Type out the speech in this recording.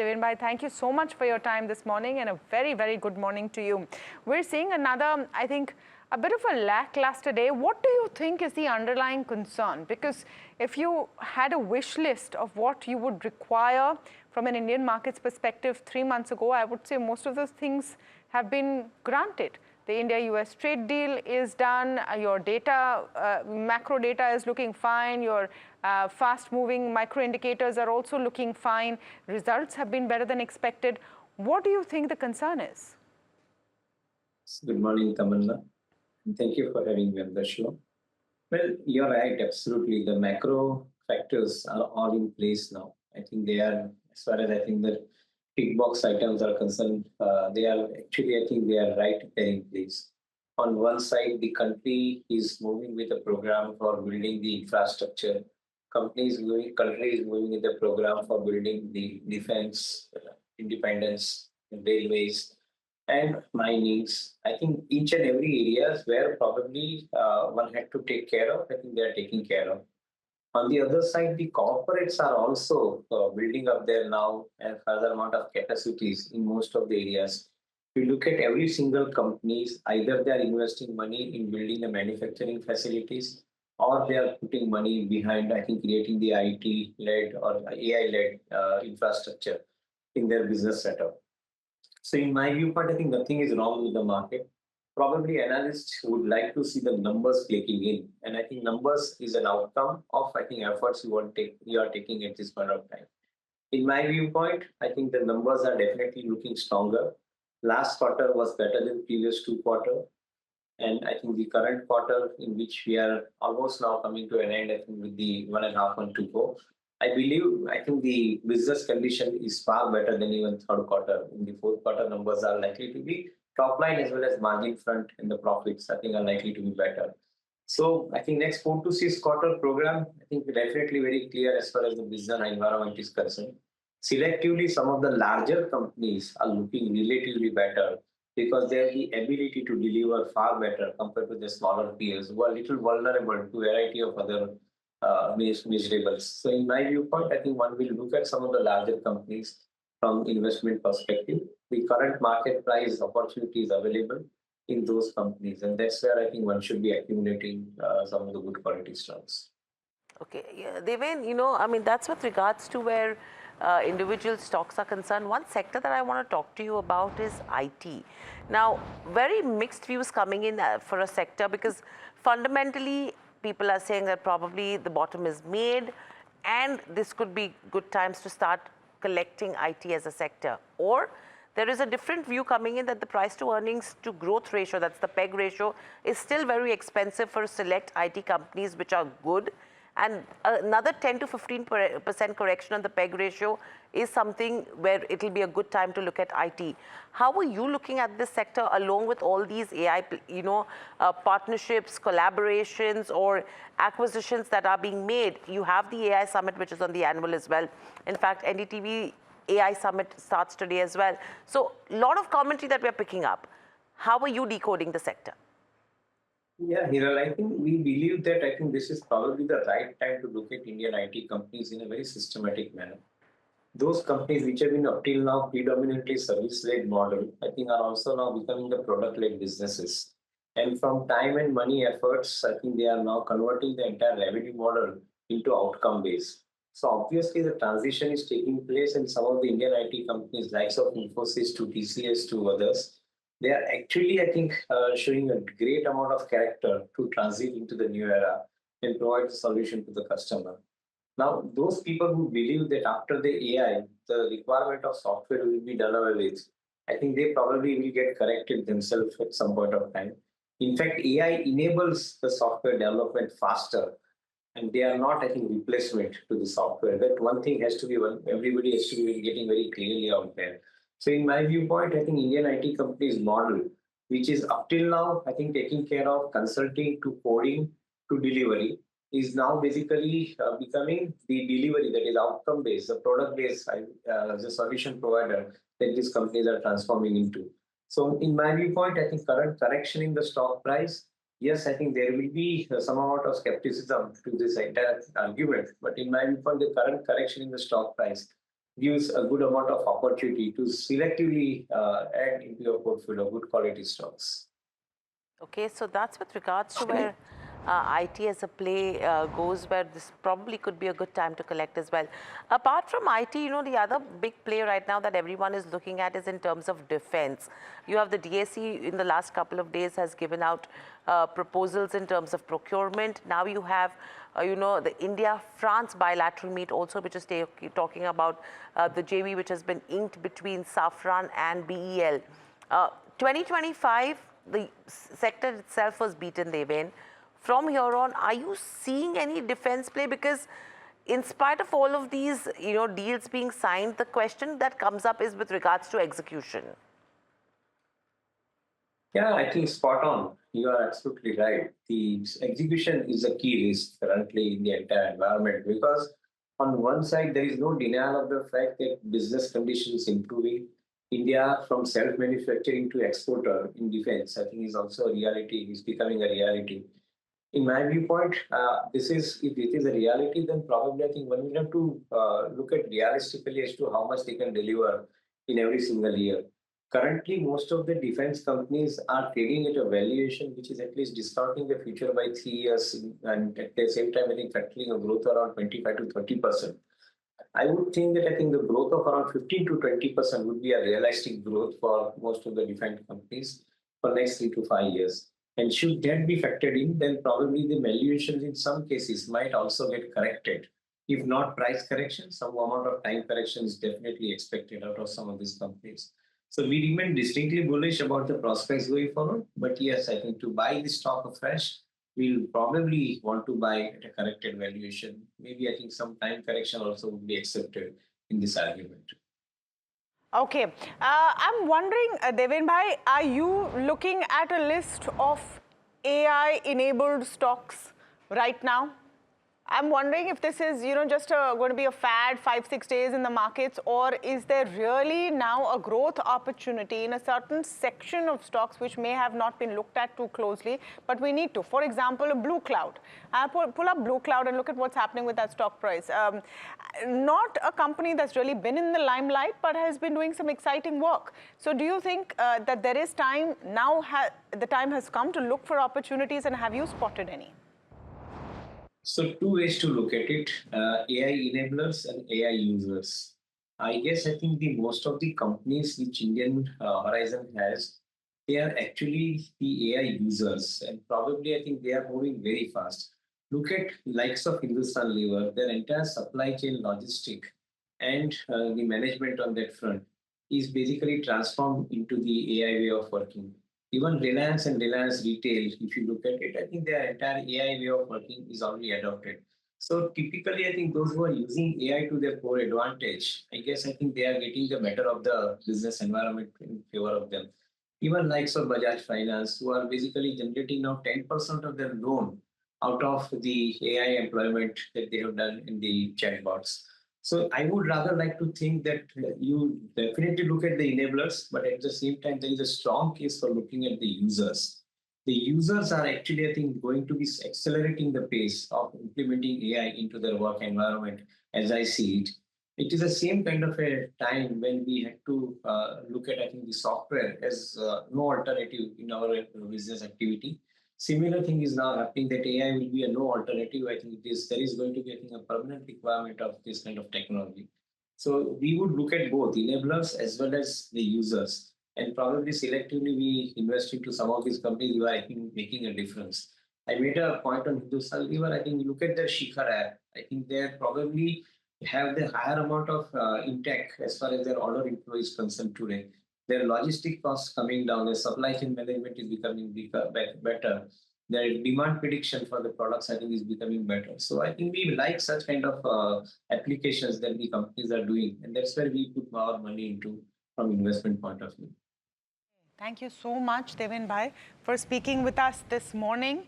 Deven bhai. Thank you so much for your time this morning, and a very, very good morning to you. We're seeing another, I think, a bit of a lackluster day. What do you think is the underlying concern? Because if you had a wish list of what you would require from an Indian markets perspective 3 months ago, I would say most of those things have been granted. The India-US trade deal is done, your data, macro data is looking fine, your fast-moving micro indicators are also looking fine, results have been better than expected. What do you think the concern is? Good morning, Tamanna. Thank you for having me on the show. Well, you're right, absolutely. The macro factors are all in place now. I think they are, as far as I think the big box items are concerned, they are actually, I think they are right there in place. On one side, the country is moving with a program for building the infrastructure. Country is moving with a program for building the defense, independence, railways, and my needs. I think each and every areas where probably one had to take care of, I think they are taking care of. On the other side, the corporates are also building up there now and further amount of capacities in most of the areas. If you look at every single companies, either they are investing money in building the manufacturing facilities or they are putting money behind, I think, creating the IT-led or AI-led infrastructure in their business setup. So in my viewpoint, I think nothing is wrong with the market. Probably analysts would like to see the numbers clicking in. And I think numbers is an outcome of, I think, efforts you are taking at this point of time. In my viewpoint, I think the numbers are definitely looking stronger. Last quarter was better than previous 2 quarters. And I think the current quarter in which we are almost now coming to an end, I think with the 1.5 month to go, I think the business condition is far better than even third quarter. In the fourth quarter, numbers are likely to be top line as well as margin front, and the profits I think are likely to be better. So I think next 4 to 6 quarter program, I think definitely very clear as far as the business environment is concerned. Selectively, some of the larger companies are looking relatively better because they have the ability to deliver far better compared to the smaller peers who are little vulnerable to a variety of other measurables. So in my viewpoint, I think one will look at some of the larger companies from investment perspective. The current market price opportunities available in those companies, and that's where I think one should be accumulating some of the good quality stocks. Okay, yeah, Deven, I mean, that's with regards to where individual stocks are concerned. One sector that I want to talk to you about is IT. Now, very mixed views coming in for a sector because fundamentally people are saying that probably the bottom is made and this could be good times to start collecting IT as a sector. Or there is a different view coming in that the price to earnings to growth ratio, that's the PEG ratio, is still very expensive for select IT companies which are good. And another 10 to 15% correction on the PEG ratio is something where it'll be a good time to look at IT. How are you looking at this sector along with all these AI, partnerships, collaborations, or acquisitions that are being made? You have the AI Summit, which is on the annual as well. In fact, NDTV AI Summit starts today as well. So a lot of commentary that we're picking up. How are you decoding the sector? Yeah, Hiral, I think we believe that I think this is probably the right time to look at Indian IT companies in a very systematic manner. Those companies which have been up till now predominantly service-led model, I think are also now becoming the product-led businesses. And from time and money efforts, I think they are now converting the entire revenue model into outcome-based. So obviously the transition is taking place in some of the Indian IT companies, likes of Infosys to TCS to others. They are actually, I think, showing a great amount of character to transit into the new era and provide a solution to the customer. Now, those people who believe that after the AI, the requirement of software will be done away with, I think they probably will get corrected themselves at some point of time. In fact, AI enables the software development faster, and they are not, I think, replacement to the software. That one thing has to be, everybody has to be getting very clearly out there. So in my viewpoint, I think Indian IT companies model, which is up till now, I think taking care of consulting to coding to delivery, is now basically becoming the delivery that is outcome based, the product based, the solution provider that these companies are transforming into. So in my viewpoint, I think current correction in the stock price, yes, I think there will be some amount of skepticism to this entire argument. But in my viewpoint, the current correction in the stock price gives a good amount of opportunity to selectively add into your portfolio good quality stocks. Okay, so that's with regards to where IT as a play goes, where this probably could be a good time to collect as well. Apart from IT, the other big play right now that everyone is looking at is in terms of defense. You have the DSE in the last couple of days has given out proposals in terms of procurement. Now you have, the India-France bilateral meet also, which is talking about the JV which has been inked between Safran and BEL. 2025, the sector itself was beaten, Deven. From here on, are you seeing any defense play? Because in spite of all of these, deals being signed, the question that comes up is with regards to execution. Yeah, I think spot on. You are absolutely right. The execution is a key risk currently in the entire environment because on one side, there is no denial of the fact that business conditions improving. India from self-manufacturing to exporter in defense, I think is also a reality, is becoming a reality. In my viewpoint, if it is a reality, then probably I think one will have to look at realistically as to how much they can deliver in every single year. Currently, most of the defense companies are trading at a valuation which is at least discounting the future by 3 years, and at the same time, I think factoring a growth around 25 to 30%. I would think that I think the growth of around 15 to 20% would be a realistic growth for most of the defense companies for next 3 to 5 years. And should that be factored in, then probably the valuations in some cases might also get corrected. If not price correction, some amount of time correction is definitely expected out of some of these companies. So we remain distinctly bullish about the prospects going forward. But yes, I think to buy the stock afresh, we'll probably want to buy at a corrected valuation. Maybe I think some time correction also would be accepted in this argument. Okay. I'm wondering, Deven bhai, are you looking at a list of AI-enabled stocks right now? I'm wondering if this is, just going to be a fad 5-6 days in the markets, or is there really now a growth opportunity in a certain section of stocks which may have not been looked at too closely, but we need to. For example, a Blue Cloud. Pull up Blue Cloud and look at what's happening with that stock price. Not a company that's really been in the limelight, but has been doing some exciting work. So do you think that there is time now, the time has come to look for opportunities, and have you spotted any? So two ways to look at it, AI enablers and AI users. I guess I think the most of the companies which Indian Horizon has, they are actually the AI users, and probably I think they are moving very fast. Look at likes of Hindustan Lever, their entire supply chain logistic and the management on that front is basically transformed into the AI way of working. Even Reliance and Reliance Retail, if you look at it, I think their entire AI way of working is already adopted. So typically, I think those who are using AI to their core advantage, I guess I think they are getting the better of the business environment in favor of them. Even likes of Bajaj Finance, who are basically generating now 10% of their loan out of the AI employment that they have done in the chatbots. So I would rather like to think that you definitely look at the enablers, but at the same time, there is a strong case for looking at the users. The users are actually, I think, going to be accelerating the pace of implementing AI into their work environment as I see it. It is the same kind of a time when we had to look at, I think, the software as no alternative in our business activity. Similar thing is now happening that AI will be a no alternative. I think there is going to be, I think, a permanent requirement of this kind of technology. So we would look at both enablers as well as the users, and probably selectively we invest into some of these companies who are, I think, making a difference. I made a point on Hindustan Lever. I think look at their Shikhar app. I think they probably have the higher amount of intake as far as their order inflow is concerned today. Their logistic costs coming down, their supply chain management is becoming better. Their demand prediction for the products, I think, is becoming better. So I think we like such kind of applications that the companies are doing, and that's where we put our money into from investment point of view. Thank you so much, Deven bhai, for speaking with us this morning.